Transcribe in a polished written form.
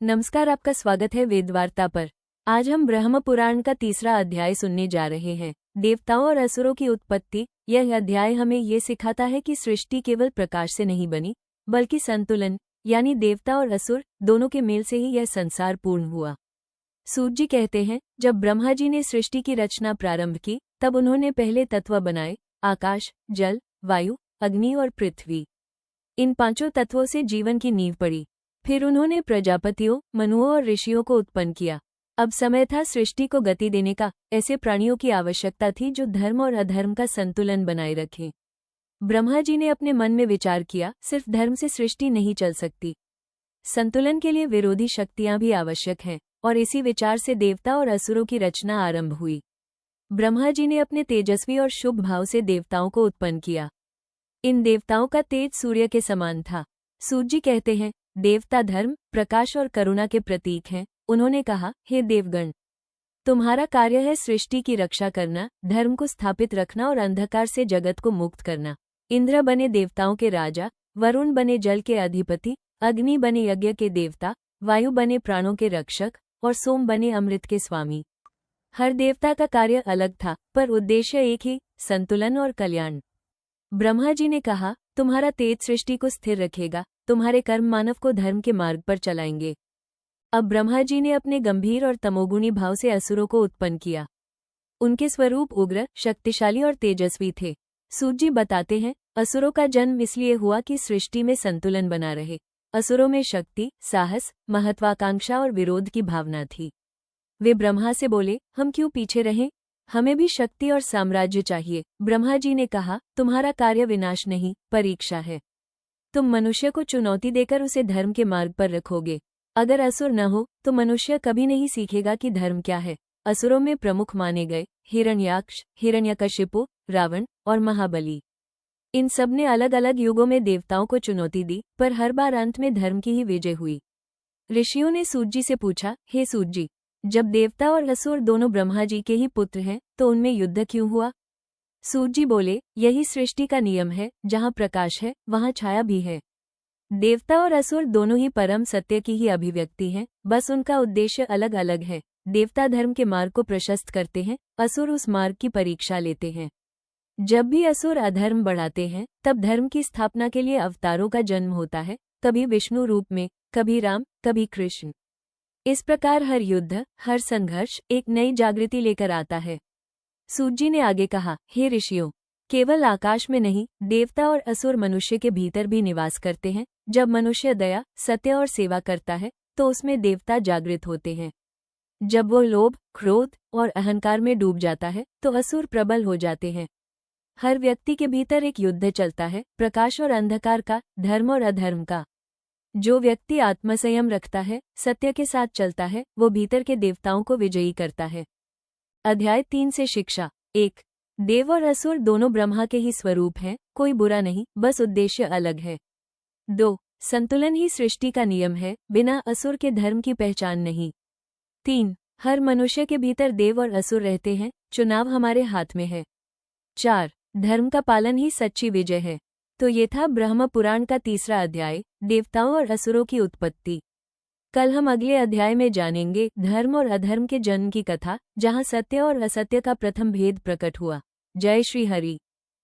नमस्कार, आपका स्वागत है वेद वार्ता पर। आज हम ब्रह्म पुराण का तीसरा अध्याय सुनने जा रहे हैं, देवताओं और असुरों की उत्पत्ति। यह अध्याय हमें ये सिखाता है कि सृष्टि केवल प्रकाश से नहीं बनी, बल्कि संतुलन यानी देवता और असुर दोनों के मेल से ही यह संसार पूर्ण हुआ। सूत जी कहते हैं, जब ब्रह्मा जी ने सृष्टि की रचना प्रारंभ की, तब उन्होंने पहले तत्व बनाए: आकाश, जल, वायु, अग्नि और पृथ्वी। इन पांचों तत्वों से जीवन की नींव पड़ी। फिर उन्होंने प्रजापतियों, मनुओं और ऋषियों को उत्पन्न किया। अब समय था सृष्टि को गति देने का। ऐसे प्राणियों की आवश्यकता थी जो धर्म और अधर्म का संतुलन बनाए रखें। ब्रह्मा जी ने अपने मन में विचार किया, सिर्फ धर्म से सृष्टि नहीं चल सकती, संतुलन के लिए विरोधी शक्तियां भी आवश्यक हैं। और इसी विचार से देवता और असुरों की रचना आरंभ हुई। ब्रह्मा जी ने अपने तेजस्वी और शुभ भाव से देवताओं को उत्पन्न किया। इन देवताओं का तेज सूर्य के समान था। सूत जी कहते हैं, देवता धर्म, प्रकाश और करुणा के प्रतीक हैं। उन्होंने कहा, हे देवगण, तुम्हारा कार्य है सृष्टि की रक्षा करना, धर्म को स्थापित रखना और अंधकार से जगत को मुक्त करना। इंद्र बने देवताओं के राजा, वरुण बने जल के अधिपति, अग्नि बने यज्ञ के देवता, वायु बने प्राणों के रक्षक और सोम बने अमृत के स्वामी। हर देवता का कार्य अलग था, पर उद्देश्य एक ही: संतुलन और कल्याण। ब्रह्मा जी ने कहा, तुम्हारा तेज सृष्टि को स्थिर रखेगा, तुम्हारे कर्म मानव को धर्म के मार्ग पर चलाएंगे। अब ब्रह्मा जी ने अपने गंभीर और तमोगुणी भाव से असुरों को उत्पन्न किया। उनके स्वरूप उग्र, शक्तिशाली और तेजस्वी थे। सूत जी बताते हैं, असुरों का जन्म इसलिए हुआ कि सृष्टि में संतुलन बना रहे। असुरों में शक्ति, साहस, महत्वाकांक्षा और विरोध की भावना थी। वे ब्रह्मा से बोले, हम क्यों पीछे रहें, हमें भी शक्ति और साम्राज्य चाहिए। ब्रह्मा जी ने कहा, तुम्हारा कार्य विनाश नहीं, परीक्षा है। तुम मनुष्य को चुनौती देकर उसे धर्म के मार्ग पर रखोगे। अगर असुर न हो तो मनुष्य कभी नहीं सीखेगा कि धर्म क्या है। असुरों में प्रमुख माने गए हिरण्याक्ष, हिरण्यकशिपु, रावण और महाबली। इन सब ने अलग अलग युगों में देवताओं को चुनौती दी, पर हर बार अंत में धर्म की ही विजय हुई। ऋषियों ने सूत जी से पूछा, हे सूत जी, जब देवता और असुर दोनों ब्रह्मा जी के ही पुत्र हैं, तो उनमें युद्ध क्यों हुआ? सूत जी बोले, यही सृष्टि का नियम है, जहाँ प्रकाश है वहाँ छाया भी है। देवता और असुर दोनों ही परम सत्य की ही अभिव्यक्ति हैं, बस उनका उद्देश्य अलग अलग है। देवता धर्म के मार्ग को प्रशस्त करते हैं, असुर उस मार्ग की परीक्षा लेते हैं। जब भी असुर अधर्म बढ़ाते हैं, तब धर्म की स्थापना के लिए अवतारों का जन्म होता है, कभी विष्णु रूप में, कभी राम, कभी कृष्ण। इस प्रकार हर युद्ध, हर संघर्ष एक नई जागृति लेकर आता है। सूत जी ने आगे कहा, हे ऋषियों, केवल आकाश में नहीं, देवता और असुर मनुष्य के भीतर भी निवास करते हैं। जब मनुष्य दया, सत्य और सेवा करता है, तो उसमें देवता जागृत होते हैं। जब वो लोभ, क्रोध और अहंकार में डूब जाता है, तो असुर प्रबल हो जाते हैं। हर व्यक्ति के भीतर एक युद्ध चलता है, प्रकाश और अंधकार का, धर्म और अधर्म का। जो व्यक्ति आत्मसंयम रखता है, सत्य के साथ चलता है, वो भीतर के देवताओं को विजयी करता है। अध्याय 3 से शिक्षा। 1. देव और असुर दोनों ब्रह्मा के ही स्वरूप हैं, कोई बुरा नहीं, बस उद्देश्य अलग है। 2. संतुलन ही सृष्टि का नियम है, बिना असुर के धर्म की पहचान नहीं। 3. हर मनुष्य के भीतर देव और असुर रहते हैं, चुनाव हमारे हाथ में है। 4. धर्म का पालन ही सच्ची विजय है। तो ये था ब्रह्म पुराण का तीसरा अध्याय, देवताओं और असुरों की उत्पत्ति। कल हम अगले अध्याय में जानेंगे धर्म और अधर्म के जन्म की कथा, जहाँ सत्य और असत्य का प्रथम भेद प्रकट हुआ। जय श्री हरि।